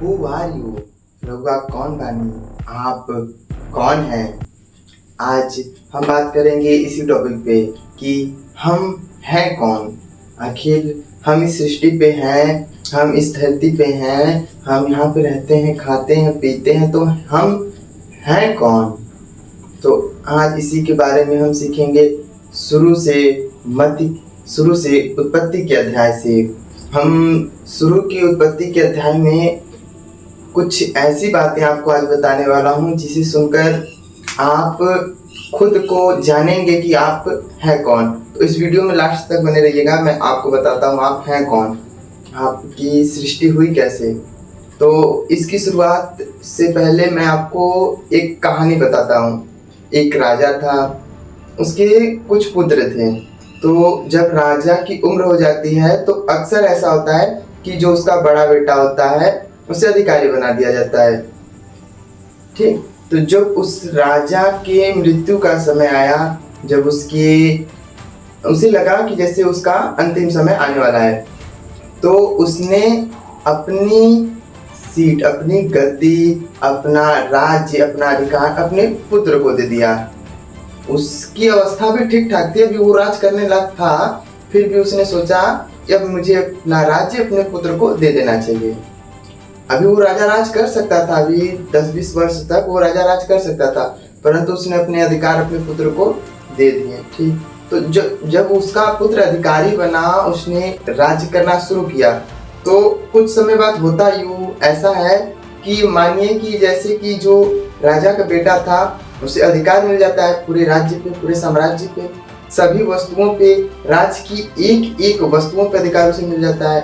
Who are you? रउआ कौन बानी? आप कौन हैं? आज हम बात करेंगे इसी टॉपिक पे कि हम हैं कौन। आखिर हम इस सृष्टि पे हैं, हम इस धरती पे हैं, हम यहाँ पे रहते हैं, खाते हैं, पीते हैं, तो हम हैं कौन। तो आज इसी के बारे में हम सीखेंगे शुरू से उत्पत्ति के अध्याय से। हम शुरू की उत्पत्ति के अध्याय में कुछ ऐसी बातें आपको आज बताने वाला हूँ जिसे सुनकर आप खुद को जानेंगे कि आप हैं कौन। तो इस वीडियो में लास्ट तक बने रहिएगा, मैं आपको बताता हूँ आप हैं कौन, आपकी सृष्टि हुई कैसे। तो इसकी शुरुआत से पहले मैं आपको एक कहानी बताता हूँ। एक राजा था, उसके कुछ पुत्र थे। तो जब राजा की उम्र हो जाती है तो अक्सर ऐसा होता है कि जो उसका बड़ा बेटा होता है उसे अधिकारी बना दिया जाता है। ठीक, तो जब उस राजा के मृत्यु का समय आया, जब उसे लगा कि जैसे उसका अंतिम समय आने वाला है, तो उसने अपनी सीट, अपनी गद्दी, अपना राज्य, अपना अधिकार अपने पुत्र को दे दिया। उसकी अवस्था भी ठीक ठाक थी, अभी वो राज करने लायक था, फिर भी उसने सोचा कि अब मुझे अपना राज्य अपने पुत्र को दे देना चाहिए। अभी वो राजा राज कर सकता था, अभी 10-20 वर्ष तक वो राजा राज कर सकता था, परंतु उसने अपने अधिकार अपने पुत्र को दे दिए। ठीक, तो जब उसका पुत्र अधिकारी बना, उसने राज्य करना शुरू किया, तो कुछ समय बाद होता यूं ऐसा है कि मानिए कि जैसे कि जो राजा का बेटा था उसे अधिकार मिल जाता है पूरे राज्य पे, पूरे साम्राज्य पे, सभी वस्तुओं पे, राज्य की एक एक वस्तुओं पे अधिकार उसे मिल जाता है।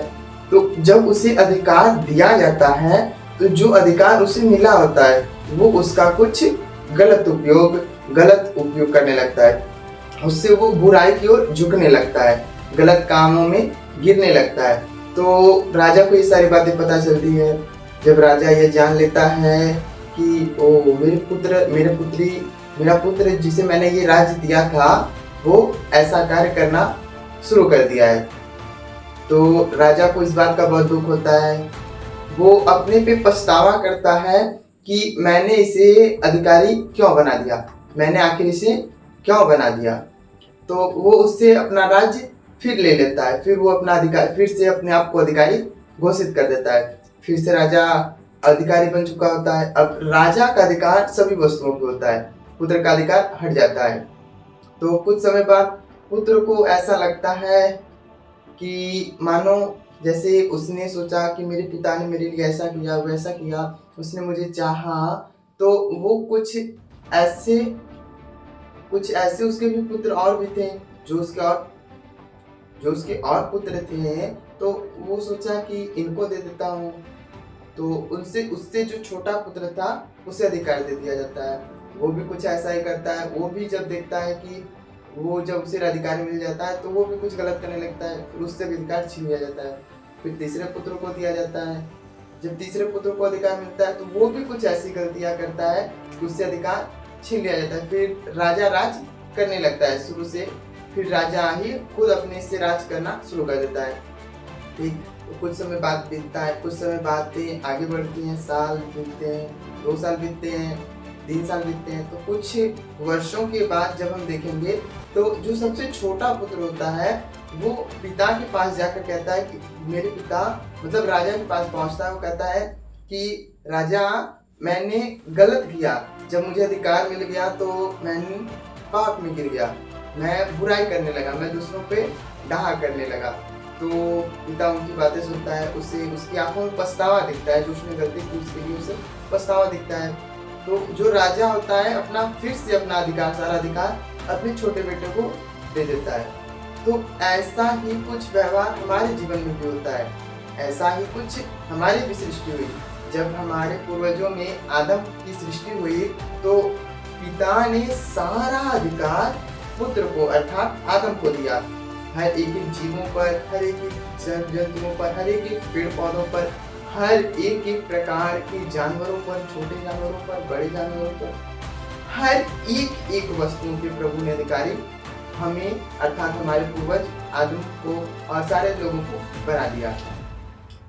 तो जब उसे अधिकार दिया जाता है तो जो अधिकार उसे मिला होता है वो उसका कुछ गलत उपयोग करने लगता है, उससे वो बुराई की ओर झुकने लगता है, गलत कामों में गिरने लगता है। तो राजा को ये सारी बातें पता चलती है। जब राजा ये जान लेता है कि ओ मेरा पुत्र जिसे मैंने ये राज्य दिया था वो ऐसा कार्य करना शुरू कर दिया है, तो राजा को इस बात का बहुत दुख होता है। वो अपने पे पछतावा करता है कि मैंने इसे अधिकारी क्यों बना दिया, मैंने आखिर इसे क्यों बना दिया। तो वो उससे अपना राज्य फिर ले लेता है, फिर वो अपना अधिकार फिर से अपने आप को अधिकारी घोषित कर देता है। फिर से राजा अधिकारी बन चुका होता है। अब राजा का अधिकार सभी वस्तुओं पे होता है, पुत्र का अधिकार हट जाता है। तो कुछ समय बाद पुत्र को ऐसा लगता है कि मानो जैसे उसने सोचा कि मेरे पिता ने मेरे लिए ऐसा किया, वैसा किया, उसने मुझे चाहा, तो वो कुछ ऐसे उसके भी पुत्र और भी थे जो उसके और पुत्र थे। तो वो सोचा कि इनको दे देता हूँ, तो उससे जो छोटा पुत्र था उसे अधिकार दे दिया जाता है। वो भी कुछ ऐसा ही करता है। वो भी जब देखता है कि वो जब उसे अधिकार मिल जाता है तो वो भी कुछ गलत करने लगता है, फिर उससे भी अधिकार छीन लिया जाता है। फिर तीसरे पुत्र को दिया जाता है। जब तीसरे पुत्र को अधिकार मिलता है तो वो भी कुछ ऐसी गलतियां करता है कि उससे अधिकार छीन लिया जाता है। फिर राजा राज करने लगता है शुरू से, फिर राजा ही खुद अपने से राज करना शुरू कर देता है। ठीक, तो कुछ समय बाद बीतता है, कुछ समय बातें आगे बढ़ती हैं, साल बीतते हैं, 2 साल बीतते हैं, 3 साल बीतते हैं। तो कुछ वर्षों के बाद जब हम देखेंगे तो जो सबसे छोटा पुत्र होता है वो पिता के पास जाकर कहता है कि मेरे पिता, मतलब राजा के पास पहुंचता है, वो कहता है कि राजा मैंने गलत किया, जब मुझे अधिकार मिल गया तो मैंने पाप में गिर गया, मैं बुराई करने लगा, मैं दूसरों पे डाहा करने लगा। तो पिता उनकी बातें सुनता है, उसे उसकी आंखों में पछतावा दिखता है, जो उसने गलती की उसके लिए उसे पछतावा दिखता है। तो जो राजा होता है फिर से अपना अधिकार, सारा अधिकार अपने छोटे बेटे को दे देता है। तो ऐसा ही कुछ व्यवहार हमारे जीवन में भी होता है, ऐसा ही कुछ हमारी भी सृष्टि हुई। जब हमारे पूर्वजों में आदम की सृष्टि हुई तो पिता ने सारा अधिकार पुत्र को अर्थात आदम को दिया। हर एक जीवों पर, हर एक जंतुओं पर, हर एक पेड़ पौधों पर, हर एक प्रकार के जानवरों पर, छोटे जानवरों पर, बड़े जानवरों पर, हर एक वस्तु के प्रभु ने अधिकारी हमें अर्थात हमारे पूर्वज आदम को और सारे लोगों को बना दिया।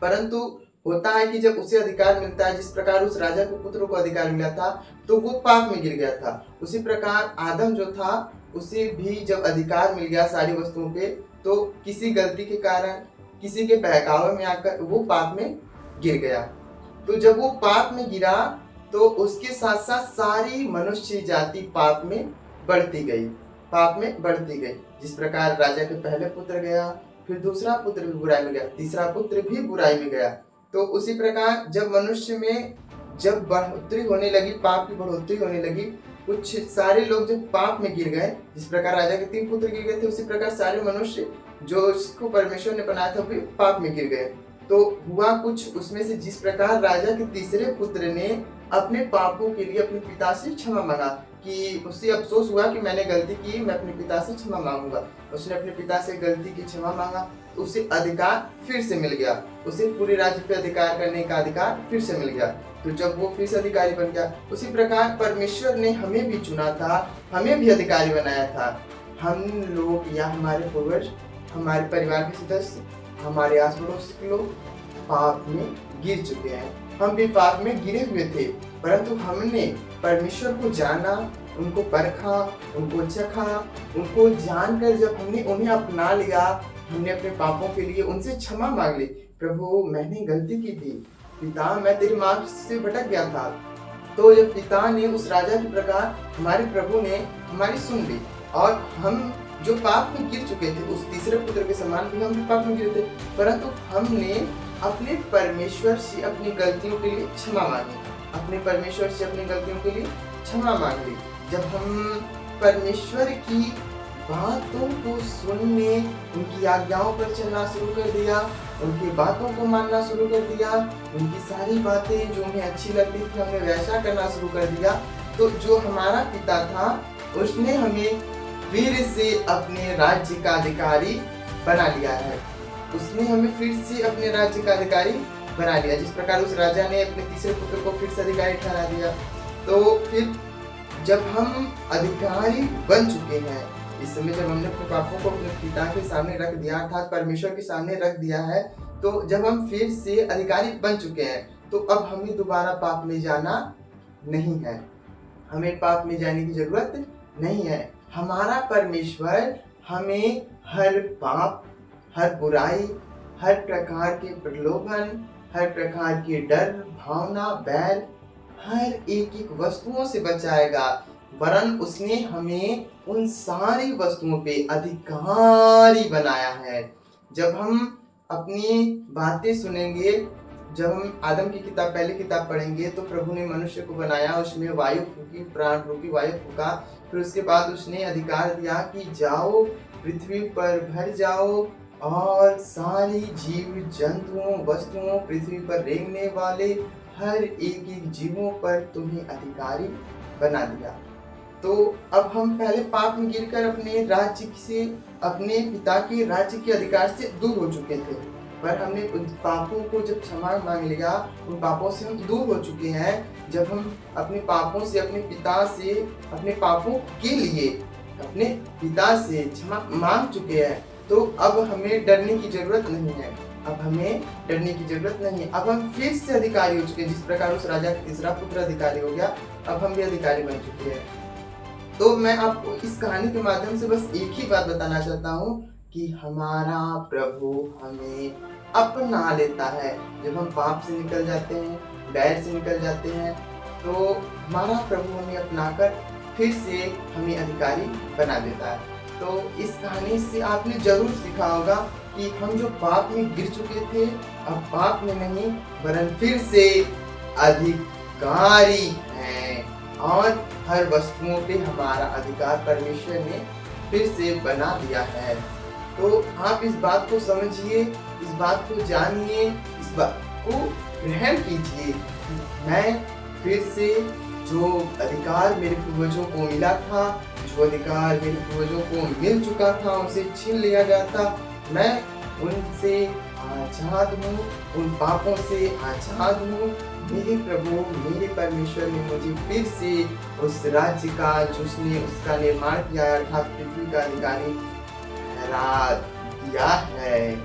परंतु होता है कि जब उसे अधिकार मिलता है, जिस प्रकार उस राजा के पुत्र को अधिकार मिला था, तो वो पाप में गिर गया था। उसी प्रकार आदम जो था, उसे भी जब अधिकार मिल गया सारी वस्तुओं पे, तो किसी गलती के कारण, किसी के बहकावे में आकर वो पाप में गिर गया। तो जब वो पाप में गिरा, तो उसके साथ साथ सारी मनुष्य जाति पाप में बढ़ती गई, पाप में बढ़ती गई। जिस प्रकार राजा के पहले पुत्र गया, फिर दूसरा पुत्र भी बुराई में गया, तीसरा पुत्र भी बुराई में गया। तो उसी प्रकार जब मनुष्य में जब बढ़ोतरी होने लगी, पाप की बढ़ोतरी होने लगी, कुछ सारे लोग जब पाप में गिर गए, जिस प्रकार राजा के 3 पुत्र गिर गए थे, उसी प्रकार सारे मनुष्य जो उसको परमेश्वर ने बनाया था, वे पाप में गिर गए। तो हुआ कुछ उसमें से, जिस प्रकार राजा के तीसरे पुत्र ने अपने पापों के लिए अपने पिता से क्षमा मांगा, कि उससे अफसोस हुआ कि मैंने गलती की, मैं अपने पिता से क्षमा मांगूंगा। उसने अपने पिता से गलती की क्षमा मांगा, तो उसे अधिकार फिर से मिल गया, उसे पूरे राज्य पे अधिकार करने का अधिकार फिर से मिल गया। तो जब वो फिर से अधिकारी बन गया, उसी प्रकार परमेश्वर ने हमें भी चुना था, हमें भी अधिकारी बनाया था। हम लोग या हमारे पूर्वज, हमारे परिवार के सदस्य, हमारे आस पड़ोस के लोग पाप में गिर चुके हैं। हम भी पाप में गिरे हुए थे, परंतु हमने परमेश्वर को जाना, उनको परखा, उनको चखा, उनको जानकर जब हमने उन्हें अपना लिया, हमने अपने पापों के लिए उनसे क्षमा मांग ली। प्रभु, मैंने गलती की थी, पिता मैं तेरे मार्ग से भटक गया था। तो जब पिता ने उस राजा के प्रकार, हमारे प्रभु ने हमारी सुन ली, और हम जो पाप में गिर चुके थे, उस तीसरे पुत्र के समान भी हम भी पाप में गिरे थे, परंतु हमने अपने परमेश्वर से अपनी गलतियों के लिए क्षमा मांगी, अपने परमेश्वर से अपनी गलतियों के लिए क्षमा मांग ली। जब हम परमेश्वर की बातों को सुनने, उनकी आज्ञाओं पर चलना शुरू कर दिया, उनकी बातों को मानना शुरू कर दिया, उनकी सारी बातें जो उन्हें अच्छी लगती थी, हमने वैसा करना शुरू कर दिया, तो जो हमारा पिता था, उसने हमें फिर से अपने राज्य का अधिकारी बना लिया है। उसने हमें फिर से अपने राज्य का अधिकारी बना लिया। जिस प्रकार उस राजा ने अपने तीसरे पुत्र को फिर से अधिकारी ठहरा दिया, तो फिर जब हम अधिकारी बन चुके हैं, इस समय जब हमने अपने पापों को अपने पिता के सामने रख दिया, अर्थात परमेश्वर के सामने रख दिया है, तो जब हम फिर से अधिकारी बन चुके हैं, तो अब हमें दोबारा पाप में जाना नहीं है, हमें पाप में जाने की जरूरत नहीं है। हमारा परमेश्वर हमें हर पाप, हर बुराई, हर प्रकार के प्रलोभन, हर प्रकार के डर, भावना, बैर, हर एक वस्तुओं से बचाएगा, वरन उसने हमें उन सारी वस्तुओं पे अधिकारी बनाया है। जब हम अपनी बातें सुनेंगे, जब हम आदम की किताब, पहली किताब पढ़ेंगे, तो प्रभु ने मनुष्य को बनाया, उसमें वायु फूकी, प्राण रूपी वायु फूका, फिर उसके बाद उसने अधिकार दिया कि जाओ, पृथ्वी पर भर जाओ, और सारी जीव जंतुओं, वस्तुओं, पृथ्वी पर रेंगने वाले हर एक जीवों पर तुम्हें अधिकारी बना दिया। तो अब हम पहले पाप में गिरकर अपने राज्य से, अपने पिता के राज्य के अधिकार से दूर हो चुके थे, पर हमने उन पापों को जब क्षमा मांग लिया, उन पापों से हम दूर हो चुके हैं। जब हम अपने पापों से, अपने पिता से, अपने पापों के लिए अपने पिता से क्षमा मांग चुके हैं, तो अब हमें डरने की जरूरत नहीं है, अब हमें डरने की जरूरत नहीं है। अब हम फिर से अधिकारी हो चुके हैं, जिस प्रकार उस राजा का तीसरा पुत्र अधिकारी हो गया, अब हम भी अधिकारी बन चुके हैं। तो मैं आपको इस कहानी के माध्यम से बस एक ही बात बताना चाहता हूँ कि हमारा प्रभु हमें अपना लेता है। जब हम पाप से निकल जाते हैं, बैर से निकल जाते हैं, तो हमारा प्रभु हमें अपनाकर फिर से हमें अधिकारी बना देता है। तो इस कहानी से आपने जरूर सीखा होगा कि हम जो पाप में गिर चुके थे, अब पाप में नहीं, वरन फिर से अधिकारी हैं, और हर वस्तुओं पे हमारा अधिकार परमेश्वर ने फिर से बना दिया है। तो आप इस बात को समझिए, इस बात को जानिए, इस बात को ग्रहण कीजिए। मैं फिर से जो अधिकार मेरे पूर्वजों को मिला था, जो अधिकार मेरे पूर्वजों को मिल चुका था, उनसे छीन लिया गया था, मैं उनसे आजाद हूँ, उन पापों से आजाद हूँ। मेरे प्रभु, मेरे परमेश्वर ने मुझे फिर से उस राज्य का, जिसने उसका निर्माण किया, अर्थात पृथ्वी का अधिकारी ठहरा दिया है।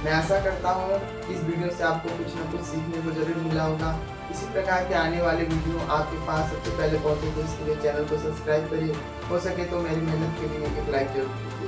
मैं आशा करता हूँ कि इस वीडियो से आपको कुछ ना कुछ सीखने को जरूर मिला होगा। इसी प्रकार के आने वाले वीडियो आपके पास सबसे पहले पहुँचे तो इसके लिए चैनल को सब्सक्राइब करिए। हो सके तो मेरी मेहनत के लिए एक लाइक जरूर।